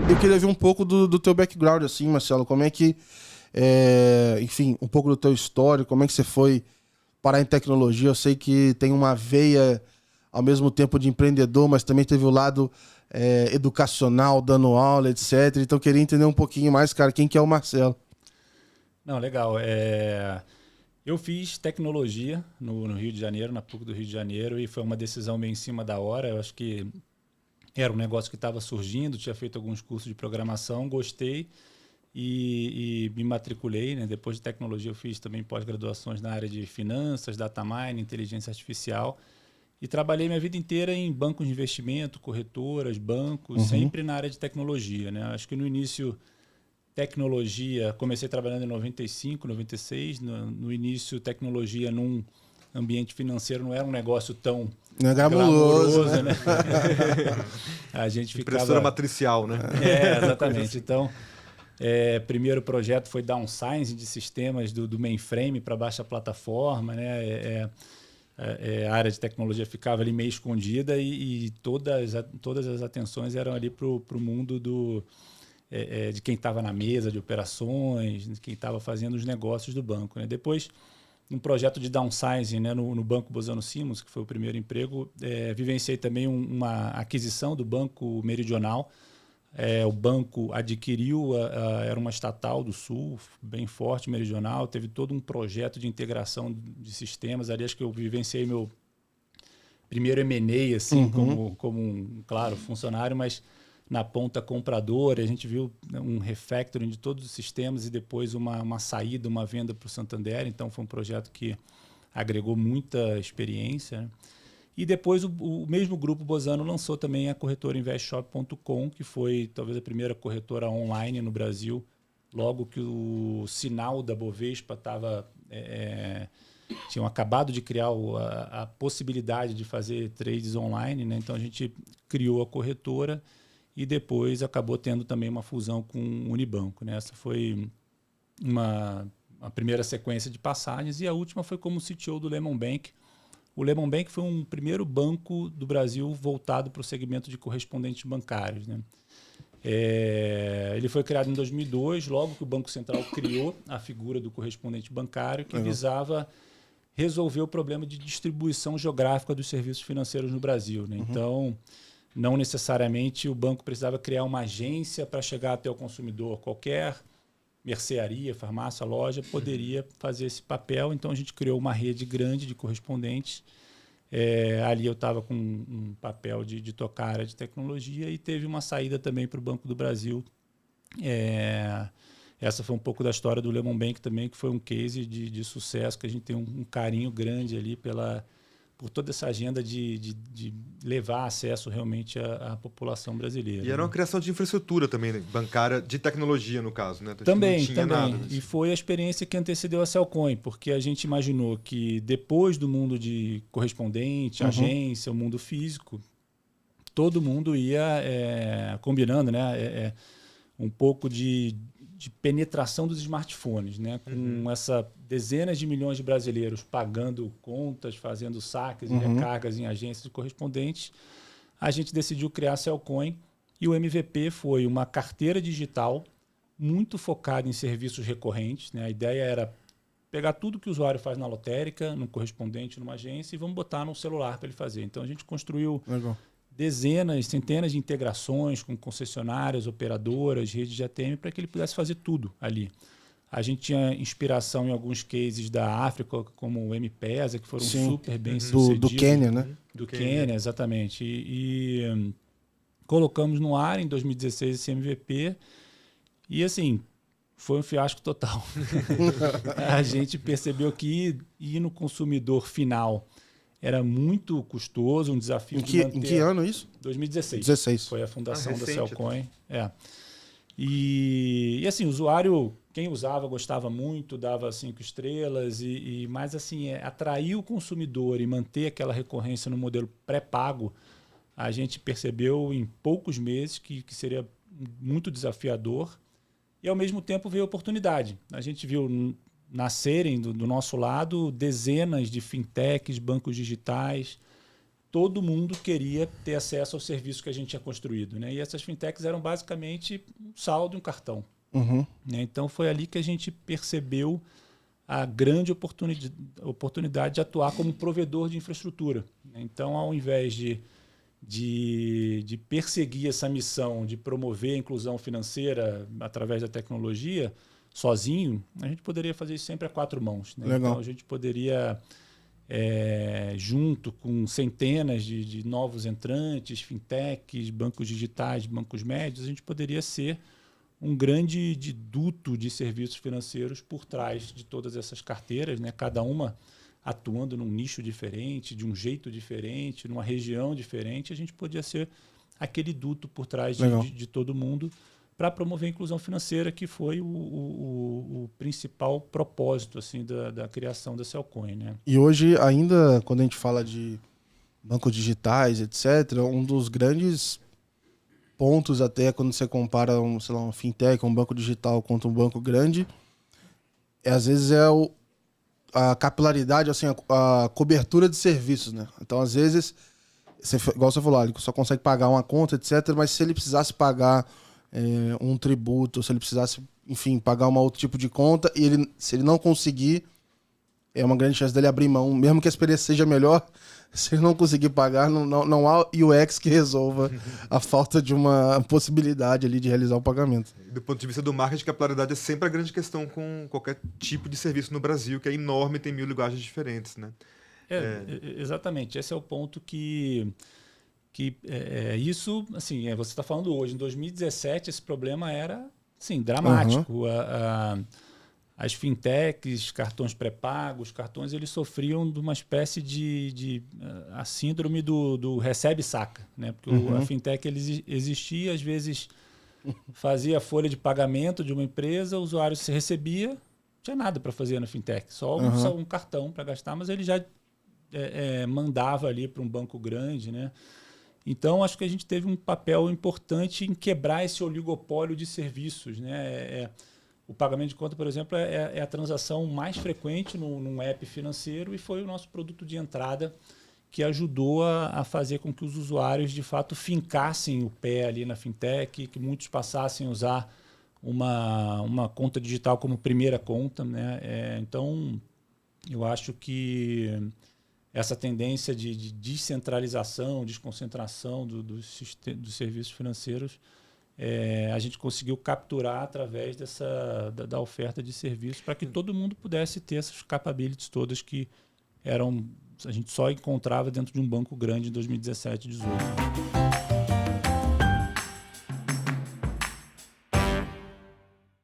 Eu queria ver um pouco do teu background, assim, Marcelo. Como é que, enfim, um pouco do teu histórico, como é que você foi parar em tecnologia. Eu sei que tem uma veia, ao mesmo tempo, de empreendedor, mas também teve o lado educacional, dando aula, etc. Então, eu queria entender um pouquinho mais, cara, quem que é o Marcelo. Não, legal. Eu fiz tecnologia no Rio de Janeiro, na PUC do Rio de Janeiro, e foi uma decisão bem em cima da hora. Eu acho que era um negócio que estava surgindo, tinha feito alguns cursos de programação, gostei e me matriculei, né? Depois de tecnologia eu fiz também pós-graduações na área de finanças, data mining, inteligência artificial e trabalhei minha vida inteira em bancos de investimento, corretoras, bancos, sempre na área de tecnologia, né? Acho que no início tecnologia, comecei trabalhando em 95, 96, no início tecnologia num ambiente financeiro não era um negócio tão Não é glamouroso, glamuroso, né? A gente ficava... Impressora matricial, né? Exatamente. Então, primeiro projeto foi downsizing de sistemas do mainframe para baixa plataforma, né? A área de tecnologia ficava ali meio escondida e todas as atenções eram ali para o mundo de quem estava na mesa de operações, de quem estava fazendo os negócios do banco, né? Depois, um projeto de downsizing, né, no Banco Bozano Simons, que foi o primeiro emprego, vivenciei também uma aquisição do Banco Meridional. O banco adquiriu, era uma estatal do Sul, bem forte, meridional, teve todo um projeto de integração de sistemas. Ali acho que eu vivenciei meu primeiro M&A, assim, como um, claro, funcionário, mas na ponta compradora. A gente viu um refactoring de todos os sistemas e depois uma saída, uma venda para o Santander. Então, foi um projeto que agregou muita experiência, né? E depois o mesmo grupo Bozano lançou também a corretora investshop.com, que foi talvez a primeira corretora online no Brasil, logo que o sinal da Bovespa estava... tinham acabado de criar a possibilidade de fazer trades online, né? Então a gente criou a corretora e depois acabou tendo também uma fusão com o Unibanco, né? Essa foi a primeira sequência de passagens e a última foi como CTO do Lemon Bank. O Lemon Bank foi um primeiro banco do Brasil voltado para o segmento de correspondentes bancários, né? Ele foi criado em 2002, logo que o Banco Central criou a figura do correspondente bancário, que visava resolver o problema de distribuição geográfica dos serviços financeiros no Brasil, né? Então, não necessariamente o banco precisava criar uma agência para chegar até o consumidor. Qualquer mercearia, farmácia, loja poderia fazer esse papel. Então, a gente criou uma rede grande de correspondentes. Ali eu estava com um papel de tocar a área de tecnologia e teve uma saída também para o Banco do Brasil. Essa foi um pouco da história do Lemon Bank também, que foi um case de sucesso, que a gente tem um carinho grande ali por toda essa agenda de levar acesso realmente à população brasileira. E era uma criação de infraestrutura também, né? Bancária, de tecnologia no caso, né? Também, não tinha nada disso. E foi a experiência que antecedeu a Cellcoin, porque a gente imaginou que depois do mundo de correspondente, agência, o mundo físico, todo mundo ia combinando, né? Um pouco de penetração dos smartphones, né? Com essa dezenas de milhões de brasileiros pagando contas, fazendo saques e recargas em agências de correspondentes, a gente decidiu criar a Cellcoin e o MVP foi uma carteira digital muito focada em serviços recorrentes, né? A ideia era pegar tudo que o usuário faz na lotérica, no correspondente, numa agência e vamos botar no celular para ele fazer. Então a gente construiu dezenas, centenas de integrações com concessionárias, operadoras, redes de ATM, para que ele pudesse fazer tudo ali. A gente tinha inspiração em alguns cases da África, como o M-Pesa, que foram super bem sucedidos. Do Quênia, né? Do Quênia, exatamente. E colocamos no ar em 2016 esse MVP e, assim, foi um fiasco total. A gente percebeu que ir no consumidor final era muito custoso, um desafio Em que ano isso? 2016. 16. Foi a fundação da Cellcoin. E assim, o usuário, quem usava, gostava muito, dava 5 estrelas, mas assim, atrair o consumidor e manter aquela recorrência no modelo pré-pago, a gente percebeu em poucos meses que seria muito desafiador e ao mesmo tempo veio oportunidade. A gente viu nascerem do nosso lado dezenas de fintechs, bancos digitais, todo mundo queria ter acesso ao serviço que a gente tinha construído, né? E essas fintechs eram basicamente um saldo e um cartão. Né? Então, foi ali que a gente percebeu a grande oportunidade de atuar como provedor de infraestrutura. Então, ao invés de perseguir essa missão de promover a inclusão financeira através da tecnologia, sozinho, a gente poderia fazer isso sempre a 4 mãos. Né? Então, a gente poderia, junto com centenas de novos entrantes, fintechs, bancos digitais, bancos médios, a gente poderia ser um grande duto de serviços financeiros por trás de todas essas carteiras, né? Cada uma atuando num nicho diferente, de um jeito diferente, numa região diferente. A gente podia ser aquele duto por trás de todo mundo para promover a inclusão financeira, que foi o principal propósito assim, da criação da Cellcoin, né? E hoje, ainda, quando a gente fala de bancos digitais, etc., um dos grandes pontos, até quando você compara uma fintech, um banco digital contra um banco grande, às vezes a capilaridade, assim, a cobertura de serviços, né? Então, às vezes, igual você falou, ele só consegue pagar uma conta, etc., mas se ele precisasse pagar um tributo, se ele precisasse, enfim, pagar um outro tipo de conta, e se ele não conseguir, é uma grande chance dele abrir mão, mesmo que a experiência seja melhor. Se ele não conseguir pagar, não há UX que resolva a falta de uma possibilidade ali de realizar o pagamento. Do ponto de vista do marketing, capilaridade é sempre a grande questão com qualquer tipo de serviço no Brasil, que é enorme e tem 1000 linguagens diferentes, né? Exatamente. Esse é o ponto que isso, assim, você está falando hoje. Em 2017, esse problema era, assim, dramático. As fintechs, cartões pré-pagos, cartões, eles sofriam de uma espécie a síndrome do recebe-saca, né? Porque a fintech ele existia, às vezes fazia a folha de pagamento de uma empresa, o usuário se recebia, não tinha nada para fazer na fintech, só um cartão para gastar, mas ele já mandava ali para um banco grande, né? Então, acho que a gente teve um papel importante em quebrar esse oligopólio de serviços, né? O pagamento de conta, por exemplo, é a transação mais frequente num app financeiro e foi o nosso produto de entrada que ajudou a fazer com que os usuários, de fato, fincassem o pé ali na fintech, que muitos passassem a usar uma conta digital como primeira conta, né? Então, eu acho que essa tendência de descentralização, desconcentração dos serviços financeiros, a gente conseguiu capturar através da oferta de serviços para que todo mundo pudesse ter essas capabilities todas que a gente só encontrava dentro de um banco grande em 2017 e 2018.